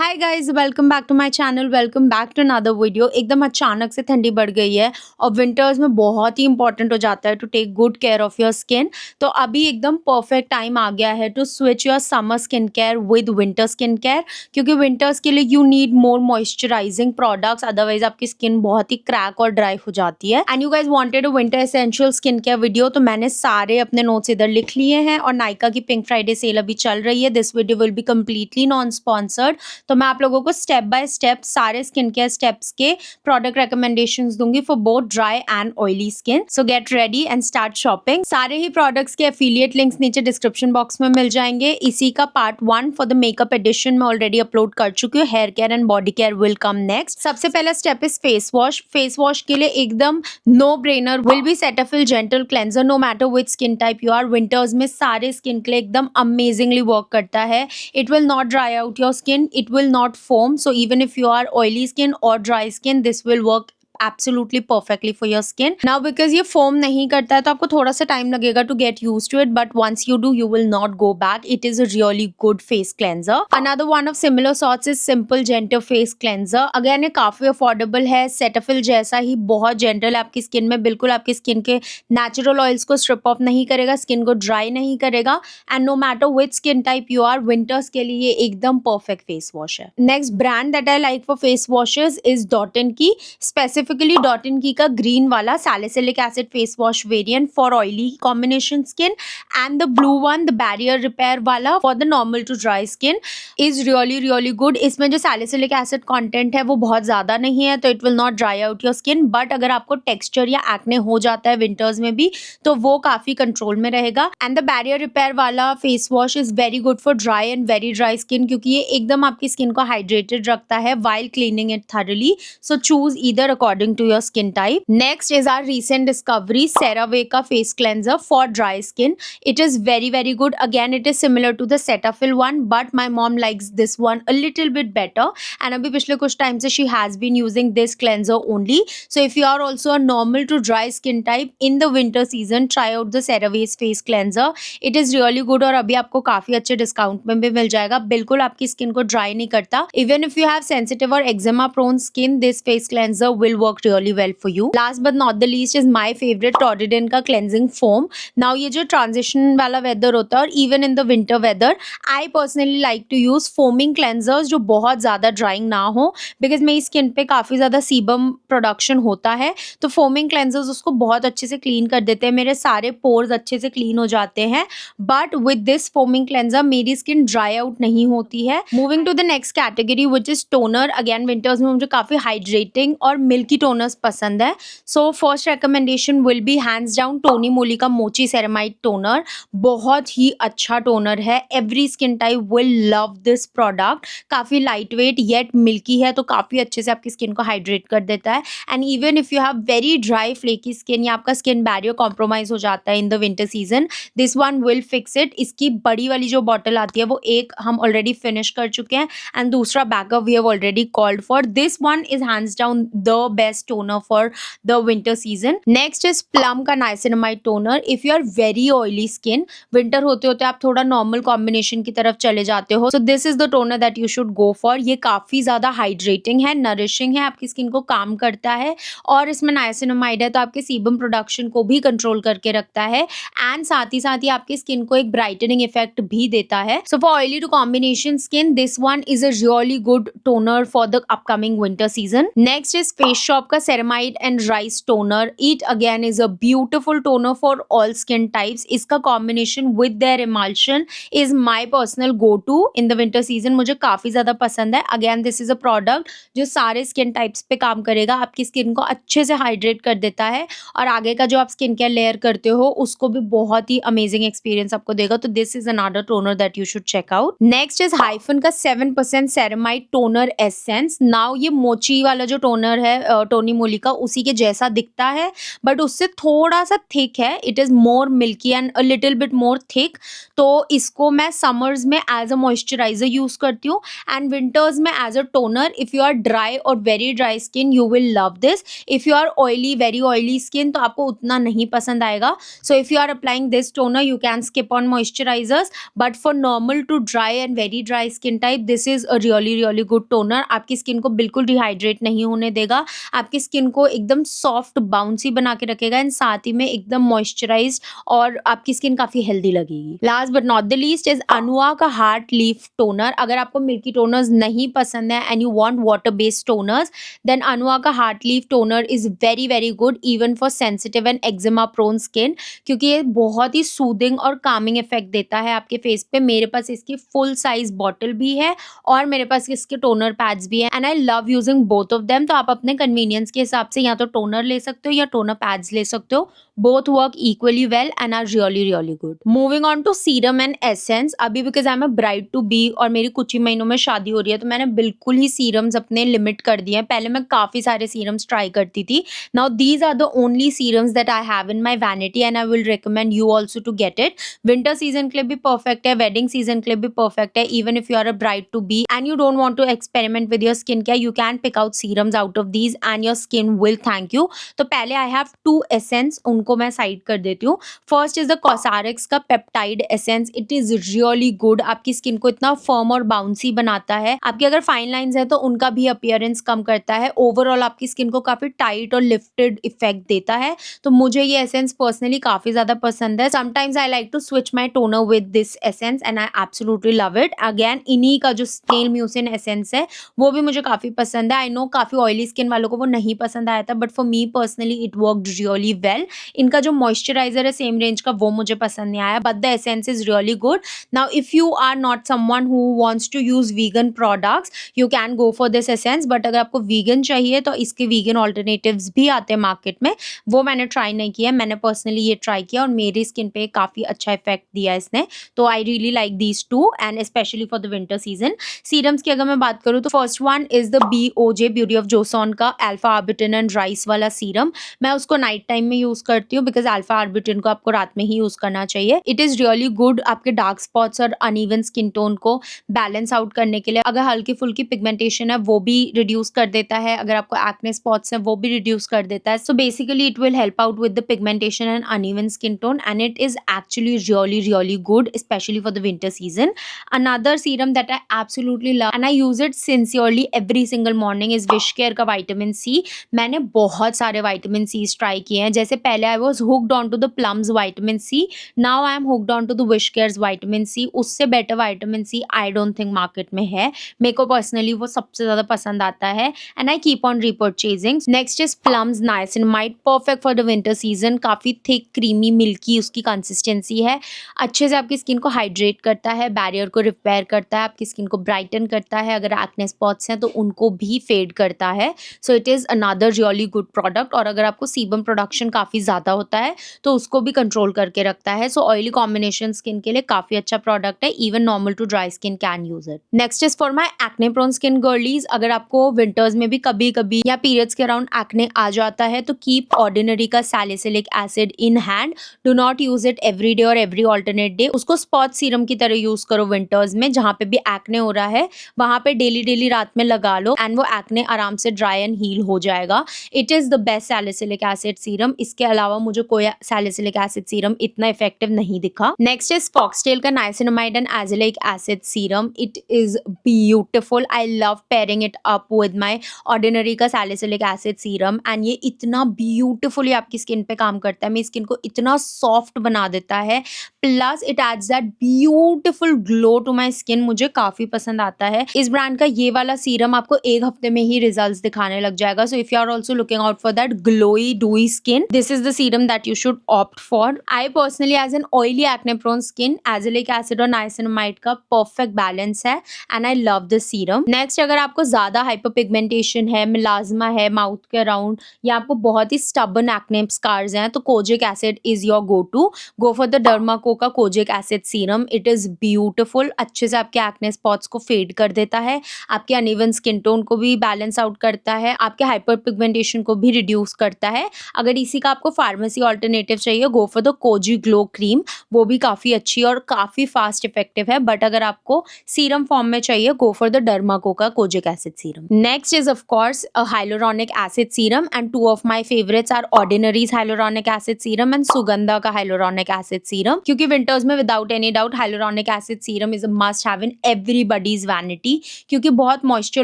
Hi guys, welcome back to my channel. Welcome back to another video. एकदम अचानक से ठंडी बढ़ गई है और विंटर्स में बहुत ही इंपॉर्टेंट हो जाता है to take good care of your skin. तो अभी एकदम परफेक्ट टाइम आ गया है to switch your summer skin care with winter skin care, क्योंकि विंटर्स के लिए you need more moisturising products, otherwise आपकी स्किन बहुत ही क्रैक और ड्राई हो जाती है। And you guys wanted a winter essential skin care video, तो मैंने सारे अपने नोट्स इधर लिख लिए हैं और नायका की पिंक फ्राइडे सेल अभी चल रही है। This video will be completely non sponsored, तो मैं आप लोगों को स्टेप बाय स्टेप सारे स्किन केयर स्टेप्स के प्रोडक्ट रिकमेंडेशंस दूंगी for both dry and oily skin. So get ready and start shopping. सारे ही प्रोडक्ट्स के एफिलिएट लिंक्स नीचे डिस्क्रिप्शन बॉक्स में मिल जाएंगे। इसी का part 1 for the makeup edition में ऑलरेडी अपलोड कर चुकी हूँ। Hair care and body care will come next. सबसे पहला step is face wash. Face wash के लिए एकदम no brainer will be Cetaphil gentle cleanser, no matter which skin type you are. Winters में सारे स्किन के लिए एकदम अमेजिंगली वर्क करता है। It will not dry out your skin, it will not foam, so even if you are oily skin or dry skin, this will work absolutely perfectly for your skin. Now because ये foam नहीं करता है तो आपको थोड़ा सा time लगेगा to get used to it, but once you do you will not go back. It is a really good face cleanser. Another one of similar sorts is Simple Gentle Face Cleanser. Again ये काफी affordable है, Cetaphil जैसा ही बहुत gentle है आपकी स्किन में, बिल्कुल आपकी स्किन के नेचुरल ऑयल्स को स्ट्रिप ऑफ नहीं करेगा, स्किन को ड्राई नहीं करेगा, and no matter which skin type you are, winters के लिए एकदम परफेक्ट फेस वॉश है। Next brand that I like for face washes is Dot and Key, specifically Dot and Key का ग्रीन वाला salicylic acid face wash variant for oily combination skin, and the blue one the barrier repair वाला for the normal to dry skin is really good. इसमें जो salicylic acid content है वो बहुत ज्यादा नहीं है, तो it will not dry out your skin, but अगर आपको टेक्सचर या एक्ने हो जाता है विंटर्स में भी तो वो काफी कंट्रोल में रहेगा। एंड द बैरियर रिपेयर वाला face wash is very good for dry and very dry skin, क्योंकि ये एकदम आपकी स्किन को हाइड्रेटेड रखता है while cleaning it thoroughly. So choose either according to your skin type. Next is our recent discovery, CeraVe का face cleanser for dry skin. It is very good. Again, it is similar to the Cetaphil one, but my mom likes this one a little bit better. And अभी पिछले कुछ time से she has been using this cleanser only. So if you are also a normal to dry skin type in the winter season, try out the CeraVe's face cleanser. It is really good और अभी आपको काफी अच्छे discount में भी मिल जाएगा। बिल्कुल आपकी स्किन को ड्राई नहीं करता। Even if you have sensitive or eczema prone skin, this face cleanser will work really well for you. Last but not the least is my favorite Torrident का cleansing foam. Now ये जो transition वाला weather होता है और even in the winter weather, I personally like to use foaming cleansers जो बहुत ज़्यादा drying ना हो, because मेरी स्किन पे काफ़ी ज़्यादा sebum production होता है, तो foaming cleansers उसको बहुत अच्छे से clean कर देते हैं, मेरे सारे pores अच्छे से clean हो जाते हैं। But with this foaming cleanser मेरी skin dry out नहीं होती है। Moving to the next category which is toner. Again winters में मुझे काफ़ी hydrating और milky toners पसंद है। So first recommendation will be hands down Tony Moly का Mochi Ceramide toner. बहुत ही अच्छा toner है, every skin type will love this product. काफ़ी lightweight yet milky है, तो काफ़ी अच्छे से आपकी स्किन को hydrate कर देता है। And even if you have very dry flaky skin या आपका skin barrier compromise हो जाता है in the winter season, this one will fix it. इसकी बड़ी वाली जो बॉटल आती है वो एक हम ऑलरेडी फिनिश कर चुके हैं एंड दूसरा backup we have already called for. This one is hands down the best toner for the winter season. Next is Plum का niacinamide toner. If you are very oily skin, winter होते होते आप थोड़ा normal combination की तरफ चले जाते हो, so this is the toner that you should go for. ये काफी ज्यादा हाइड्रेटिंग है, नरिशिंग है, आपकी स्किन को काम करता है और इसमें नाइसिनामाइड है तो आपके सीबम प्रोडक्शन को भी कंट्रोल करके रखता है एंड साथ ही आपकी स्किन को एक ब्राइटनिंग इफेक्ट भी देता है। So for oily to combination skin, this one is a really good toner for the upcoming winter season. Next is Face Shop का ceramide and rice toner. It again is a beautiful toner for all skin types. इसका combination with their emulsion is my personal go to in the winter season, मुझे काफी ज्यादा पसंद है। Again this is a product जो सारे skin types पे काम करेगा, आपकी स्किन को अच्छे से हाइड्रेट कर देता है और आगे का जो आप स्किन केयर लेयर करते हो उसको भी बहुत ही अमेजिंग एक्सपीरियंस आपको देगा। तो this is another toner that you should check out. Next is Hyphen का 7% सेरेमाइड टोनर एसेंस। नाउ ये मोची वाला जो टोनर है टोनी मोली का उसी के जैसा दिखता है, बट उससे थोड़ा सा थिक है। It is more milky and a little bit more thick. तो इसको मैं समर्स में एज अ मॉइस्चराइजर यूज़ करती हूँ एंड विंटर्स में as a toner. If you are dry और very dry skin you will love this. If you are oily, very oily skin, तो आपको उतना नहीं पसंद आएगा। So if you are applying this toner you can skip on moisturisers, but for normal to dry and very dry skin type this is a really really good toner. आपकी skin को बिल्कुल dehydrate नहीं होने देगा, आपकी skin को एकदम soft bouncy बना के रखेगा एंड साथ ही में एकदम मॉइस्चराइज्ड, और आपकी स्किन काफी हेल्दी लगेगी। Last but not the least is Anua का हार्ट लीफ टोनर। अगर आपको मिल्की टोनर्स नहीं पसंद है and you want water based toners, then Anua का heart leaf toner is very very good even for sensitive and eczema prone skin, क्योंकि ये बहुत ही सूदिंग और कामिंग इफेक्ट देता है आपके फेस पे। मेरे पास इसकी फुल साइज बॉटल भी है और मेरे पास इसके टोनर पैड्स भी हैं and I love using both of them. तो आप अपने कन्वीनियंस के हिसाब से या तो टोनर ले सकते हो या टोनर पैड्स ले सकते हो। Both work equally well and are really really good. Moving on to serum and essence. अभी because I am a bride to be और मेरी कुछ ही महीनों में शादी हो रही है, तो मैंने बिल्कुल ही सीरम्स अपने लिमिट कर दिए हैं। पहले मैं काफ़ी सारे सीरम्स ट्राई करती थी। Now these are the only serums that I have in my vanity and I will recommend you also to get it. Winter season के लिए भी परफेक्ट है, वेडिंग सीजन के लिए भी परफेक्ट है। Even if you are a bride to be and you don't want to experiment with your skin care, you can pick out serums out of these and your skin will thank you. तो पहले I have 2 essence, उनको मैं side कर देती हूँ। First is the कॉसारिक्स का peptide essence. It is really good, आपकी skin को इतना फर्म और बाउंसी बनाता है। आपकी अगर फाइन लाइंस है तो उनका भी अपीयरेंस कम करता है। ओवरऑल आपकी स्किन को काफी टाइट और लिफ्टेड इफेक्ट देता है। तो मुझे ये एसेंस पर्सनली काफी ज्यादा पसंद है। Sometimes I like to switch my toner with this essence and I absolutely love it. Again इन्हीं का जो स्नेल म्यूसिन एसेंस है वो भी मुझे काफी पसंद है। आई नो काफी ऑयली स्किन वालों को वो नहीं पसंद आया था, but for me personally it worked really well. इनका जो मॉइस्चराइजर है सेम रेंज का, वो मुझे पसंद नहीं आया, but the essence is really good. Now if you are not someone who wants to use vegan products you can go for this essence, but अगर आपको वीगन चाहिए तो इसके वीगन ऑल्टरनेटिव्स भी आते हैं मार्केट में, वो मैंने ट्राई नहीं किया। मैंने पर्सनली ये ट्राई किया और मेरी स्किन पे काफी अच्छा इफेक्ट दिया इसने। तो आई really like these two and specially for the winter season. Serums की अगर मैं बात करूँ तो first one is the BOJ beauty of Jason का अल्फा आर्बिटिन एंड राइस वाला सीरम। मैं उसको नाइट टाइम में यूज करती हूँ बिकॉज अल्फा आर्बिटिन को आपको रात में ही यूज करना चाहिए। इट इज रियली गुड आपके डार्क स्पॉट्स और अनइवन स्किन टोन को बैलेंस आउट करने के लिए। अगर हल्की फुल्की पिगमेंटेशन है वो भी रिड्यूस कर देता है, अगर आपको एक्ने स्पॉट्स है वो भी रिड्यूस कर देता है। So basically it will help out with the pigmentation and uneven skin tone and it is actually really really good specially for the winter season. Another serum that I absolutely love and I use it sincerely every single morning is Wishcare का vitamin C। मैंने बहुत सारे vitamin C's try किए हैं। जैसे पहले I was hooked on to the Plum's vitamin C, now I am hooked on to the Wishcare's vitamin C। उससे better vitamin C I don't think market में है। मेरे को personally वो सबसे ज़्यादा पसंद आता है and I keep on repurchasing। Next is Plum's niacinamide, perfect for the winter season। काफ़ी thick, creamy, milky उसकी consistency है, अच्छे से आपकी स्किन को हाइड्रेट करता है, बैरियर को रिपेयर करता है, आपकी स्किन को ब्राइटन करता है, अगर एक्ने स्पॉट्स हैं तो उनको भी फेड करता है। सो it is another really good product. और अगर आपको सीबम प्रोडक्शन काफ़ी ज़्यादा होता है तो उसको भी कंट्रोल करके रखता है। सो ऑयली कॉम्बिनेशन स्किन के लिए काफ़ी अच्छा प्रोडक्ट है, even normal to dry skin can use it. Next is for my acne prone skin girlies. अगर आपको विंटर्स में भी कभी कभी या पीरियड्स के अराउंड एक्ने आ जाता है तो कीप ऑर्डिनरी का salicylic acid in hand. Do not use it every day और एवरी ऑल्टरनेट डे। उसको स्पॉट सीरम की तरह यूज करो विंटर्स में, जहाँ पे भी एक्ने हो रहा है वहां पे डेली डेली रात में लगा लो एंड वो एक्ने आराम से ड्राई एंड हील हो जाएगा। It is the best salicylic acid serum. इसके अलावा मुझे कोई सैलिसिलिक एसिड सीरम इतना इफेक्टिव नहीं दिखा। नेक्स्ट इज फॉक्सटेल का niacinamide and azelaic acid serum. It is beautiful, I love pairing it up with my ordinary का सैलिसिलिक एसिड सीरम एंड ये इतना ब्यूटिफुली आपकी स्किन पे काम करता है। मेरी स्किन को इतना सॉफ्ट बना देता है, plus it adds that beautiful glow to my skin. मुझे काफी पसंद आता है। इस ब्रांड का ये वाला सीरम आपको 1 हफ्ते में ही रिजल्ट्स दिखाने लग जाएगा। So if you are also looking out for that glowy dewy skin, this is the serum that you should opt for. I personally as an oily acne prone skin azelaic acid और niacinamide का perfect balance है and I love this serum. Next, अगर आपको ज्यादा hyper pigmentation है, मिलाजमा है mouth के around, या आपको बहुत ही स्टबन एक्ने स्कार्स हैं, तो kojic acid is your go to. Go for the Dermaco का kojic acid serum. It is beautiful, अच्छे से आपके एक्ने स्पॉट्स को फेड कर देता है, आपके अनइवन स्किन टोन को भी बैलेंस आउट करता है, आपके हाइपर पिगमेंटेशन को भी रिड्यूस करता है। अगर इसी का आपको फार्मेसी ऑल्टरनेटिव चाहिए, go for the cozy glow cream, वो भी काफ़ी अच्छी और काफ़ी फास्ट इफेक्टिव है। बट अगर आपको सीरम फॉर्म में चाहिए, गो फॉर द डर्माकोका kojic acid serum. Next is of course a hyaluronic acid serum and two of my favourites are Ordinary's hyaluronic acid serum and Sugandha का हाइलोरॉनिक एसिड सीरम, क्योंकि winters में without any doubt hyaluronic acid serum is a must have in everybody's vanity, क्योंकि बहुत moisture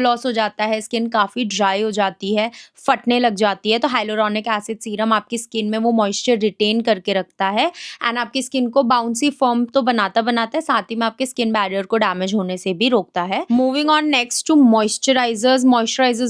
loss हो जाता है, skin काफ़ी dry हो जाती है, फटने लग जाती है। तो हाइलोरॉनिक एसिड सीरम आपकी स्किन में वो मॉइस्चर रिटेन करके रखता है एंड आपकी स्किन को बाउंसी फर्म तो बनाता है, साथ ही में आपके स्किन बैरियर को डैमेज होने से भी रोकता है। Moving on next to moisturisers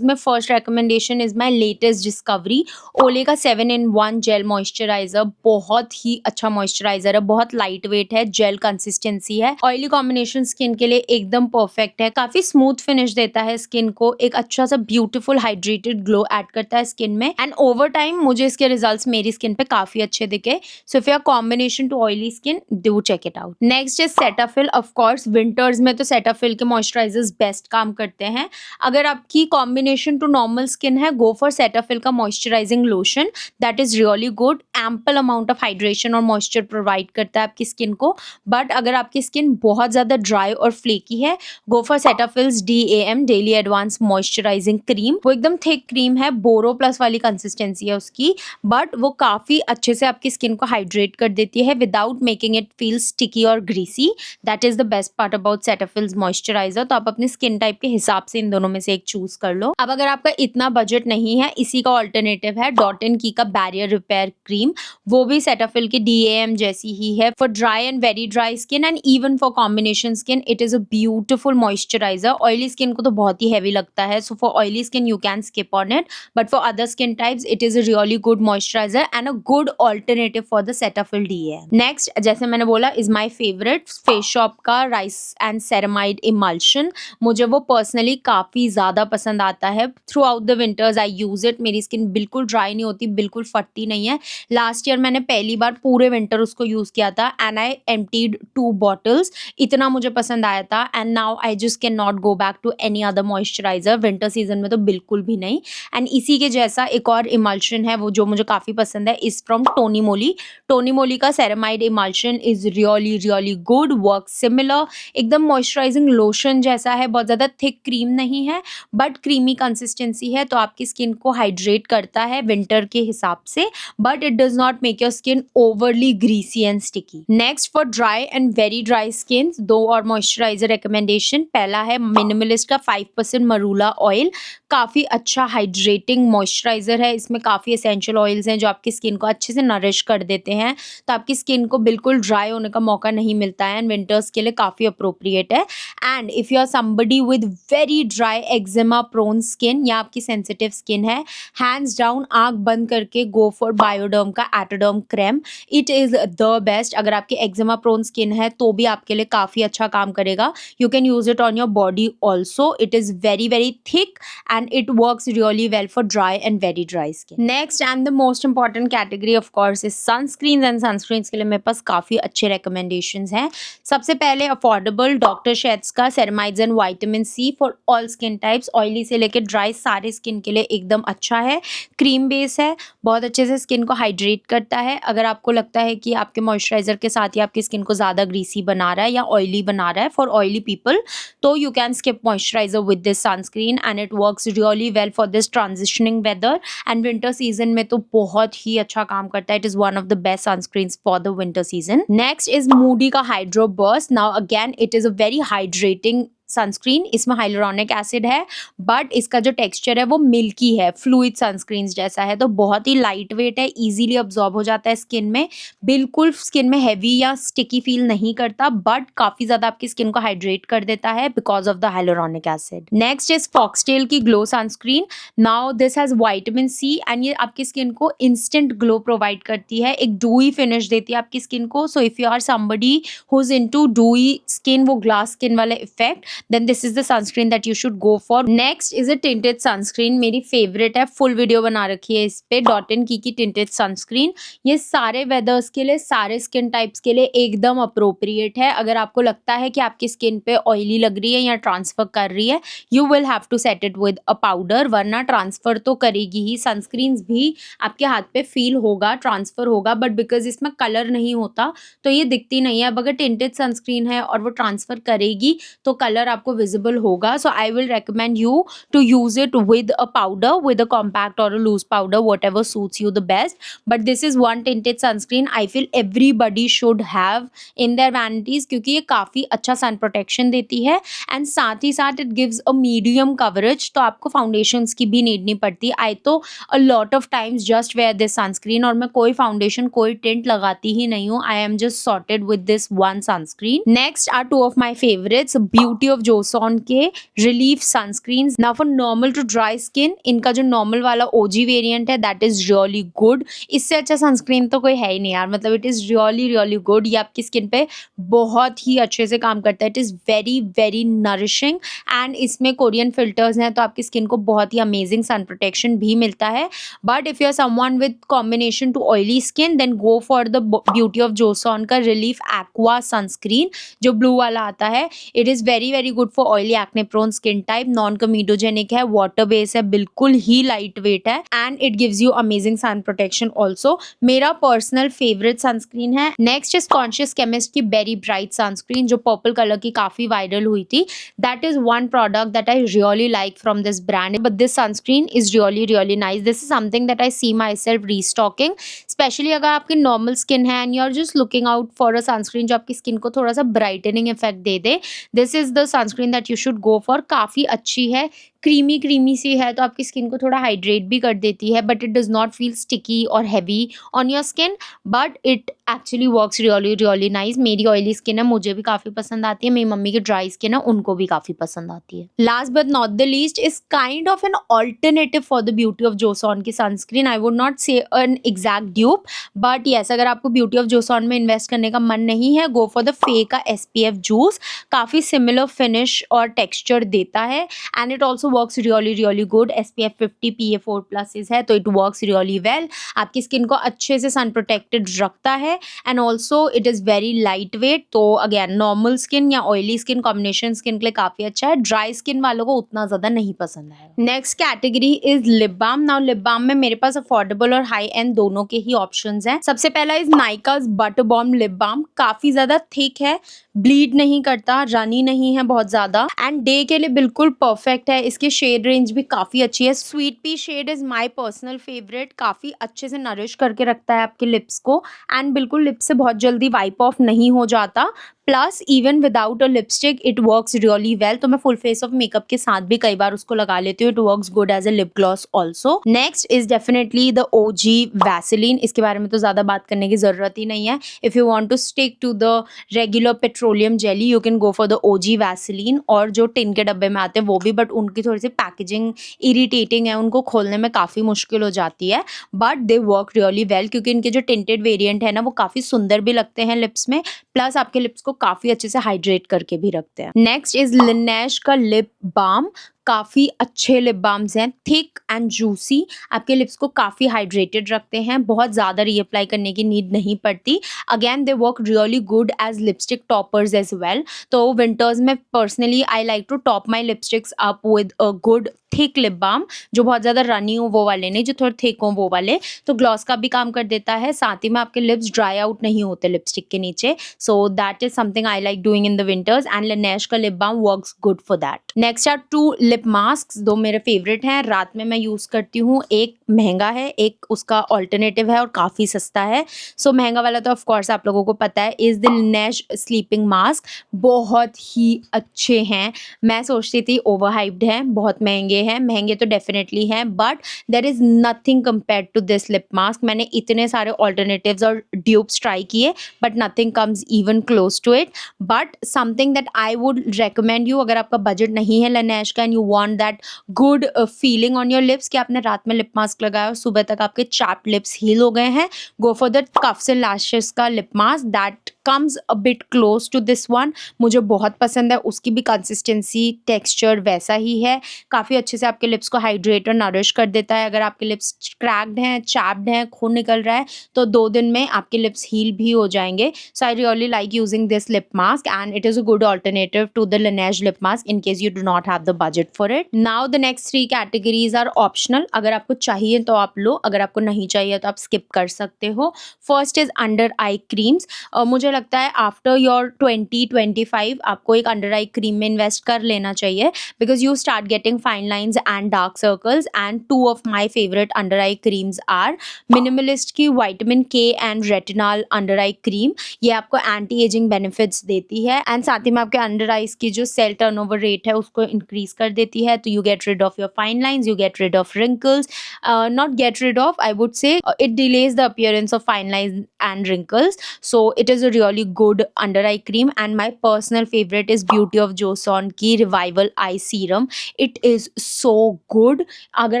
में first recommendation is my latest discovery, Olay का 7-in-1 जेल मॉइस्चराइजर। बहुत ही अच्छा मॉइस्चराइजर है, बहुत लाइट वेट है, जेल कंसिस्टेंसी है, ऑयली कॉम्बिनेशन स्किन के लिए एकदम परफेक्ट है, काफी स्मूथ फिनिश देता है स्किन को, एक अच्छा सा ब्यूटीफुल हाइड्रेटेड ग्लो ऐड करता है स्किन में एंड ओवर टाइम मुझे इसके रिजल्ट्स मेरी स्किन पे काफी अच्छे दिखे। So if you are combination to oily skin, do check it out. Next is Cetaphil. Of course winters में तो सेटाफिल के मॉइस्चराइजर्स बेस्ट काम करते हैं। अगर आपकी कॉम्बिनेशन टू नॉर्मल स्किन है, गो फॉर सेटाफिल का moisturising lotion, that is really good, ample amount of hydration और मॉइस्चर प्रोवाइड करता है आपकी स्किन को। बट अगर आपकी स्किन बहुत ज्यादा ड्राई और फ्लेकी है, go for Cetaphil's DAM daily advance moisturising cream. वो एकदम थिक क्रीम है, बोरो प्लस वाली कंसिस्टेंसी है उसकी, बट वो काफी अच्छे से आपकी स्किन को हाइड्रेट कर देती है without making it feel sticky और greasy. That is the best part about Cetaphil's moisturiser. तो आप अपने स्किन टाइप के हिसाब से इन दोनों में से एक चूज कर लो। अब अगर आपका इतना बजट नहीं है, इसी का ऑल्टरनेटिव है डॉट एंड की का बैरियर रिपेयर क्रीम। वो भी सेटाफिल की DAM जैसी ही है for dry and very dry skin and even for combination skin it is a beautiful moisturiser. Oily skin को तो बहुत ही हैवी लगता है, so for oily skin you can skip on it, but for other skin types it is a really good moisturiser and a good alternative for the Cetaphil DAM। Next, जैसे मैंने बोला, is my favourite face Shop का rice and ceramide emulsion. मुझे वो personally काफ़ी ज़्यादा पसंद आता है। Through out the winters I use it. मेरी स्किन बिल्कुल ड्राई नहीं होती, बिल्कुल फटती नहीं है। लास्ट ईयर मैंने पहली बार पूरे विंटर उसको यूज़ किया था एंड आई एम्प्टीड 2 बॉटल्स। इतना मुझे पसंद आया था and now I just can not go back to any other moisturiser, winter season में तो बिल्कुल भी नहीं। एंड इसी के जैसा एक और इमल्शन है वो जो मुझे काफ़ी पसंद है, is from Tony Moly. Tony Moly का ceramide emulsion is really good, work similar, एकदम मॉइस्चराइजिंग लोशन जैसा है, बहुत ज़्यादा थिक क्रीम नहीं है बट क्रीमी कंसिस्टेंसी है, तो आपकी स्किन को हाइड्रेट करता है विंटर के हिसाब से, but it does not make your skin overly greasy and sticky. Next, for dry and very dry skin, 2 और मॉइस्चराइजर रिकमेंडेशन। पहला है मिनिमलिस्ट का 5% मरूला ऑयल। काफ़ी अच्छा हाइड्रेटिंग मॉइस्चराइजर है, इसमें काफ़ी एसेंशियल ऑयल्स हैं जो आपकी स्किन को अच्छे से नरिश कर देते हैं, तो आपकी स्किन को बिल्कुल ड्राई होने का मौका नहीं मिलता है एंड विंटर्स के लिए काफ़ी अप्रोप्रिएट है। And if you are somebody with very dry eczema prone skin या आपकी सेंसिटिव स्किन है, हैंड्स डाउन आँख बंद करके गो फॉर बायोडर्म का Atoderm creme. It is the best. अगर आपकी एक्जिमा प्रोन स्किन है तो भी आपके लिए काफ़ी अच्छा काम करेगा। You can use it on your body also. It is very thick and it works really well for dry and very dry skin. Next and the most important category of course is sunscreens, and sunscreens के लिए मेरे पास काफ़ी अच्छे recommendations हैं। सबसे पहले affordable doctor शेट्स का ceramides and vitamin C for all skin types, oily से लेकर ड्राई सारे स्किन के लिए एकदम अच्छा है। क्रीम बेस है, बहुत अच्छे से स्किन को हाइड्रेट करता है। अगर आपको लगता है कि आपके मॉइस्चराइजर के साथ ही आपकी स्किन को ज़्यादा ग्रीसी बना रहा है या ऑयली बना रहा है फॉर ऑयली पीपल, तो you can skip moisturiser with this sunscreen and it works really well for this transitioning weather and winter season में तो बहुत ही अच्छा काम करता है। It is one of the best sunscreens for the winter season. Next is Moody का hydro burst. Now again it is a very hydrating sunscreen. इसमें हाइलोरॉनिक एसिड है बट इसका जो टेक्सचर है वो मिल्की है, फ्लूइड सनस्क्रीन जैसा है, तो बहुत ही लाइट वेट है, इजीली अब्जॉर्ब हो जाता है स्किन में, बिल्कुल स्किन में हैवी या स्टिकी फील नहीं करता बट काफ़ी ज़्यादा आपकी स्किन को हाइड्रेट कर देता है because of the hyaluronic acid. Next is Foxtale की glow sunscreen. Now this has vitamin C and ये आपकी स्किन को इंस्टेंट ग्लो प्रोवाइड करती है, एक डूई फिनिश देती है आपकी स्किन को। So if you are somebody who is into dewy skin, वो ग्लास स्किन वाला effect, then this is the sunscreen that you should go for. Next is a tinted sunscreen, मेरी फेवरेट है, full video बना रखी है इस पे, Dot and Key tinted sunscreen. ये सारे वेदर्स के लिए, सारे स्किन टाइप्स के लिए एकदम अप्रोप्रिएट है। अगर आपको लगता है कि आपकी स्किन पे ऑयली लग रही है या ट्रांसफर कर रही है, you will have to set it with a powder, वरना ट्रांसफर तो करेगी ही। सनस्क्रीन भी आपके हाथ पे फील होगा, ट्रांसफर होगा, बट बिकॉज इसमें कलर नहीं होता तो ये दिखती नहीं है। अब अगर टिंटेड सनस्क्रीन है और वो ट्रांसफर करेगी तो कलर आपको विजिबल होगा। So I will recommend you to use it with a powder, with a compact or a loose powder, whatever suits you the best. But this is one tinted sunscreen I feel everybody should have in their vanities, क्योंकि ये काफ़ी अच्छा sun protection देती है and साथ ही साथ it gives a medium coverage, तो आपको फाउंडेशंस की भी नीड नहीं पड़ती। आई तो a lot of times just wear this sunscreen, और मैं कोई फाउंडेशन कोई टिंट लगाती ही नहीं हूँ। I am just sorted with this one sunscreen. Next are two of my favourites, Beauty of Joseon के relief sunscreen. Now for normal to dry skin, इनका जो नॉर्मल वाला ओजी वेरिएंट है दैट इज रियली गुड। इससे अच्छा sunscreen तो कोई है ही नहीं यार, मतलब इट इज रियली गुड। ये आपकी स्किन पे बहुत ही अच्छे से काम करता है। It is very nourishing and इसमें कोरियन फिल्टर्स हैं तो आपकी स्किन को बहुत ही अमेजिंग सन प्रोटेक्शन भी मिलता है। But if you are someone with combination to oily skin, then go for the beauty of Joseon का रिलीफ एक्वा सनस्क्रीन, जो ब्लू वाला आता है। It is very good for oily acne prone skin type, non comedogenic है, water base है, बिल्कुल ही lightweight है and it gives you amazing sun protection also. मेरा पर्सनल फेवरेट सनस्क्रीन है। नेक्स्ट इज कॉन्शियस केमिस्ट की berry bright sunscreen, जो purple colour की काफी वायरल हुई थी। That is one product that I really like from this brand, but this sunscreen is really nice. This is something that I see myself restocking, specially अगर आपकी normal skin है and you are just looking out for a sunscreen जो आपकी skin को थोड़ा सा brightening effect दे दे। This is the sunscreen that you should go for. काफ़ी अच्छी है, क्रीमी सी है, तो आपकी स्किन को थोड़ा हाइड्रेट भी कर देती है, but it does not feel sticky और heavy on your skin, but it actually works really nice. मेरी ऑयली स्किन है, मुझे भी काफ़ी पसंद आती है, मेरी मम्मी की ड्राई स्किन है, उनको भी काफ़ी पसंद आती है। Last but not the least is kind of an alternative for the beauty of Joseon की sunscreen. I would not say an exact dupe, but yes, अगर आपको ब्यूटी ऑफ जोसॉन में इन्वेस्ट करने का मन नहीं है, गो फॉर द फे का SPF जूस। काफ़ी सिमिलर फिनिश और टेक्सचर देता है and it also works really good. SPF 50 PA4+ है, तो इट वर्क्स रियली वेल। आपकी स्किन को अच्छे से सन प्रोटेक्टेड रखता है and also it is very light wait. तो अगेन नॉर्मल स्किन या ऑयली स्किन कॉम्बिनेशन स्किन के लिए काफ़ी अच्छा है। ड्राई स्किन वालों को उतना ज़्यादा नहीं पसंद आएगा। Next category is lip balm. Now lip balm में मेरे पास अफोर्डेबल और हाई एंड दोनों के ही ऑप्शंस हैं। सबसे पहला is Nykaa's butter balm lip balm. काफ़ी ज़्यादा थिक है, ब्लीड नहीं करता, रनी नहीं है बहुत ज़्यादा एंड डे के लिए बिल्कुल परफेक्ट है। इसकी शेड रेंज भी काफ़ी अच्छी है। Sweet pea shade is my personal favourite. काफ़ी अच्छे से नरिश करके रखता है आपके लिप्स को एंड बिल्कुल लिप्स से बहुत जल्दी वाइप ऑफ नहीं हो जाता। Plus even without a lipstick it works really well. तो मैं फुल फेस ऑफ मेकअप के साथ भी कई बार उसको लगा लेती हूँ। It works good as a lip gloss also. Next is definitely the OG Vaseline. इसके बारे में तो ज़्यादा बात करने की ज़रूरत ही नहीं है। If you want to stick to the regular petroleum jelly, you can go for the OG Vaseline, और जो टिन के डब्बे में आते हैं वो भी, बट उनकी थोड़ी सी पैकेजिंग इरिटेटिंग है, उनको खोलने में काफ़ी मुश्किल हो जाती है, but they work really well, क्योंकि इनके जो टिंटेड वेरिएंट है ना वो काफ़ी सुंदर भी लगते हैं लिप्स में, प्लस आपके लिप्स को काफ़ी अच्छे से हाइड्रेट करके भी रखते हैं। नेक्स्ट इज लिनेश का लिप बाम। काफ़ी अच्छे लिप बाम्स हैं, थिक एंड जूसी, आपके लिप्स को काफ़ी हाइड्रेटेड रखते हैं, बहुत ज़्यादा रीअप्लाई करने की नीड नहीं पड़ती। Again they work really good as lipstick toppers as well. तो विंटर्स में personally I like to top my lipsticks up with a good thick lip balm, जो बहुत ज़्यादा रनी हो वो वाले नहीं, जो थोड़े थिक हो वो वाले। तो ग्लॉस का भी काम कर देता है, साथ ही में आपके लिप्स ड्राई आउट नहीं होते लिपस्टिक के नीचे। So that is something I like doing in the winters and Laneige का lip balm works good for that. Next are 2 lip mask, दो मेरे फेवरेट हैं, रात में मैं यूज़ करती हूँ। एक महंगा है, एक उसका ऑल्टरनेटिव है और काफ़ी सस्ता है। सो महंगा वाला तो ऑफकोर्स आप लोगों को पता है, is the Laneige sleeping mask. बहुत ही अच्छे हैं, मैं सोचती थी ओवर हाइप्ड हैं, बहुत महंगे हैं, महंगे तो डेफिनेटली हैं, but there is nothing compared to this lip mask. मैंने इतने सारे ऑल्टरनेटिव्स और ड्यूप्स ट्राई किए, but nothing comes even close to it. But something that I would recommend you, अगर आपका बजट नहीं है Laneige का and you want that good feeling on your lips कि आपने रात में लिप मास्क लगाया और सुबह तक आपके चैप्ड लिप्स हील हो गए हैं, go for the Cuffs and Lashes का lip mask. That comes a bit close to this one, मुझे बहुत पसंद है। उसकी भी कंसिस्टेंसी टेक्सचर वैसा ही है, काफ़ी अच्छे से आपके लिप्स को हाइड्रेट और नरिश कर देता है। अगर आपके लिप्स क्रैक्ड हैं, चैप्ड हैं, खून निकल रहा है, तो 2 दिन में आपके लिप्स हील भी हो जाएंगे। So I really like using this lip mask and it is a good alternative to the Laneige lip mask in case you do not have the budget for it. Now the next 3 categories are optional, अगर आपको चाहिए तो आप लो, अगर आपको नहीं चाहिए तो आप स्किप कर सकते हो। First is under eye creams. मुझे लगता है आफ्टर योर 20-25 आपको एक अंडर आई क्रीम में इन्वेस्ट कर लेना चाहिए, because you start getting fine lines and dark circles. And 2 of my favourite under eye creams are Minimalist की vitamin K and retinol under eye cream. ये आपको एंटी एजिंग बेनिफिट्स देती है and साथ ही में आपके अंडर आइज की जो सेल टर्नओवर रेट है उसको इंक्रीज कर देती है। तो you get rid of your fine lines, you get rid of wrinkles, not get rid of, I would say it delays the appearance of fine lines and wrinkles. So it is a really good under eye cream and my personal favorite is Beauty of Joseon की Revival Eye Serum. It is so good. अगर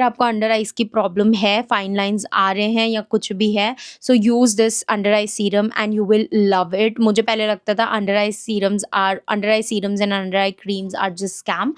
आपको under eyes की problem है, fine lines आ रहे हैं या कुछ भी है, so use this under eye serum and you will love it. मुझे पहले लगता था under eye serums and under eye creams are just scam.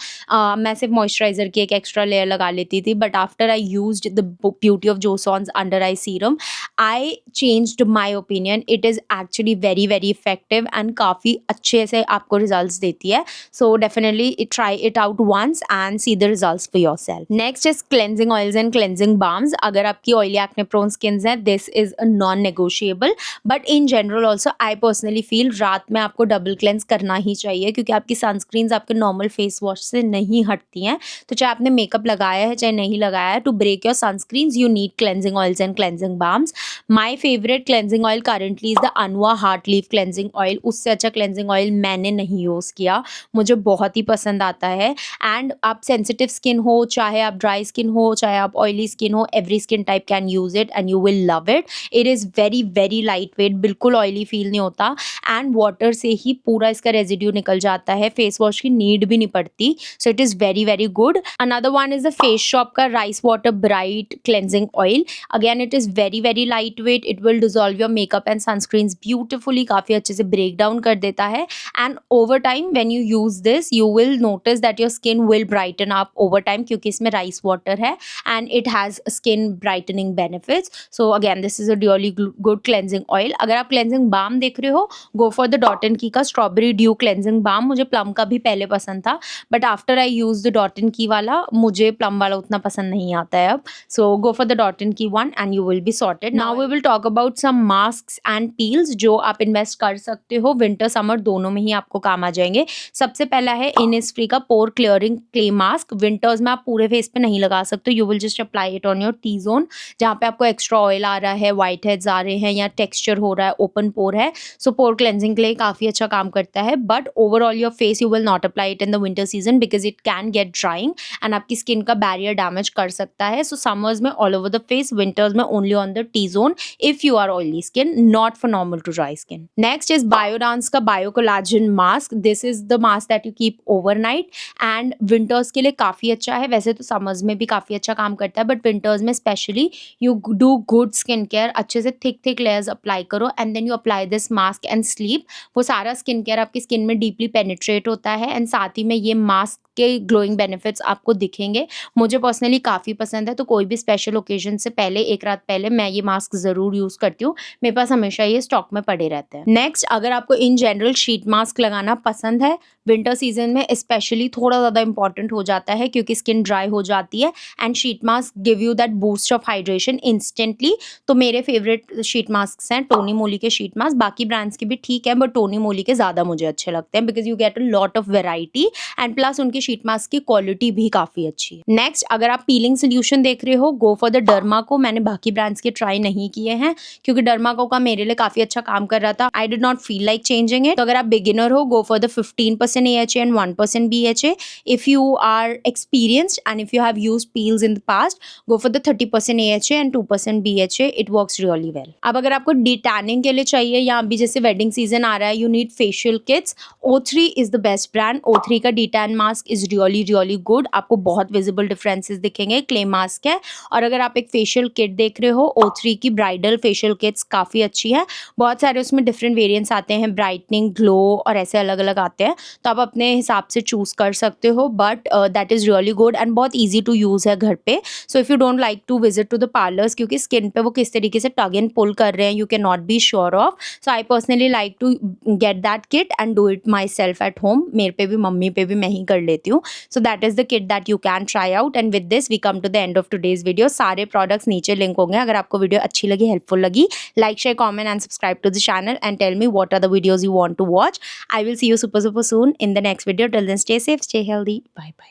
मैं सिर्फ मॉइस्चराइजर की एक एक्स्ट्रा लेयर लगा लेती थी, but after I used the beauty of Joseon's under eye serum I changed my opinion. It is actually very very effective and काफ़ी अच्छे से आपको रिजल्ट्स देती है। So definitely try it out once and see the results for yourself. Next is cleansing oils and cleansing balms. अगर आपकी oily acne prone skin है, this is a non negotiable, but in general also I personally feel रात में आपको double cleanse करना ही चाहिए, क्योंकि आपकी सनस्क्रीन्स आपके नॉर्मल फेस वॉश से नहीं हटती हैं। तो चाहे आपने मेकअप लगाया है चाहे नहीं लगाया है, to break your sunscreens you need cleansing oils and cleansing balms. My favourite cleansing oil currently is the Anua heart leaf cleansing oil. उससे अच्छा क्लेंजिंग ऑयल मैंने नहीं यूज़ किया, मुझे बहुत ही पसंद आता है। एंड आप सेंसिटिव स्किन हो, चाहे आप ड्राई स्किन हो, चाहे आप ऑयली स्किन हो, every skin type can use it and you will love it. It is very very light wait, बिल्कुल ऑयली फील नहीं होता एंड वाटर से ही पूरा इसका रेजिड्यू निकल जाता है, फेस वॉश की नीड भी नहीं पड़ती। So it is very very good. Another one is the Face Shop का rice water bright cleansing oil. Again it is very very light weight, it will dissolve your makeup and sunscreens beautifully, काफ़ी अच्छे से break down कर देता है। And over time when you use this you will notice that your skin will brighten up over time, क्योंकि इसमें rice water है and it has skin brightening benefits. So again this is a really good cleansing oil. अगर आप cleansing balm देख रहे हो, गो for the Dot and Key का strawberry due cleansing balm. मुझे प्लम का भी पहले पसंद था, but after I use the Dot and की वाला, मुझे प्लम वाला उतना पसंद नहीं आता है अब। So go for the Dot and Key one and you will be sorted. Now we will talk about some masks and peels जो आप इन्वेस्ट कर सकते हो, विंटर समर दोनों में ही आपको काम आ जाएंगे। सबसे पहला है इनिसफ्री का पोर क्लियरिंग क्ले मास्क। विंटर्स में आप पूरे फेस पे नहीं लगा सकते, you will just apply it on your T zone, जहाँ पे आपको एक्स्ट्रा ऑयल आ रहा है, वाइट हेड्स आ रहे हैं या टेक्सचर हो रहा है, ओपन पोर है। सो पोर क्लेंजिंग के लिए काफ़ी अच्छा काम करता है, but overall your face you will not apply it in the winter season because it can get drying and आपकी स्किन का बैरियर डैमेज कर सकता है। सो समर्स में all over the face, winters में only on the T zone if you are oily skin, not for normal to dry skin. Next is Biodance का bio collagen mask. This is the mask that you keep overnight and winters के लिए काफ़ी अच्छा है। वैसे तो summers में भी काफ़ी अच्छा काम करता है, बट विंटर्स में specially you do good skin care, अच्छे से थिक लेयर्स अप्लाई करो and then you apply this mask and sleep. वो सारा स्किन केयर आपकी स्किन में डीपली पेनिट्रेट होता है एंड साथ ही में ये मास्क के ग्लोइंग बेनिफिट्स आपको दिखेंगे। मुझे पर्सनली काफ़ी पसंद है, तो कोई भी स्पेशल ओकेजन से पहले, एक रात पहले मैं ये मास्क ज़रूर यूज़ करती हूँ। मेरे पास हमेशा ये स्टॉक में पड़े रहते हैं। नेक्स्ट, अगर आपको इन जनरल शीट मास्क लगाना पसंद है, विंटर सीजन में स्पेशली थोड़ा ज़्यादा इंपॉर्टेंट हो जाता है क्योंकि स्किन ड्राई हो जाती है and sheet mask give you that boost of hydration instantly. तो मेरे फेवरेट शीट मास्क हैं टोनी मोली के शीट मास्क। बाकी ब्रांड्स के भी ठीक है, बट टोनी मोली के ज़्यादा मुझे अच्छे लगते हैं because you get a lot of variety and plus उनके शीट मास्क की क्वालिटी भी काफ़ी अच्छी है। नेक्स्ट, अगर आप पीलिंग सोल्यूशन देख रहे हो, गो फॉर द डर्मा को। मैंने बाकी ब्रांड्स के ट्राई नहीं किए हैं क्योंकि डर्मा को का मेरे लिए काफ़ी अच्छा काम कर रहा था। I did not feel like changing it. तो अगर आप बिगिनर हो, गो for the 15% 2% AHA and 1% BHA. If you are experienced and if you have used peels in the past, go for the 30% AHA and 2% BHA. It works really well. अब अगर आपको डिटैनिंग के लिए चाहिए या अभी जैसे वेडिंग सीजन आ रहा है, you need facial kits, O3 is the best brand. O3 का detan mask is really good. आपको बहुत विजिबल डिफरेंसेस दिखेंगे. क्ले मास्क है. और अगर आप एक फेशियल किट देख रहे हो, O3 की ब्राइडल फेशियल किट्स काफ़ी अच्छी है. बहुत सारे उसमें डिफरेंट वेरिएंट्स आते हैं, ब्राइटनिंग, ग्लो और ऐसे अलग अलग आते हैं, तो आप अपने हिसाब से चूज़ कर सकते हो. But that is really good and बहुत ईजी टू यूज़ है घर पे. So if you don't like to visit to the parlours, क्योंकि स्किन पे वो किस तरीके से टग एंड पुल कर रहे हैं, you can not be sure of. So I personally like to get that kit and do it myself at home. मेरे पे भी, मम्मी पे भी मैं ही कर लेती हूँ. So that is the kit that you can try out. And with this we come to the end of today's video. सारे प्रोडक्ट्स नीचे लिंक होंगे. अगर आपको वीडियो अच्छी लगी, हेल्पफुल लगी, like, share, comment and subscribe to the channel and tell me what are the videos you want to watch. I will see you super soon in the next video. Till then, stay safe, stay healthy. Bye bye.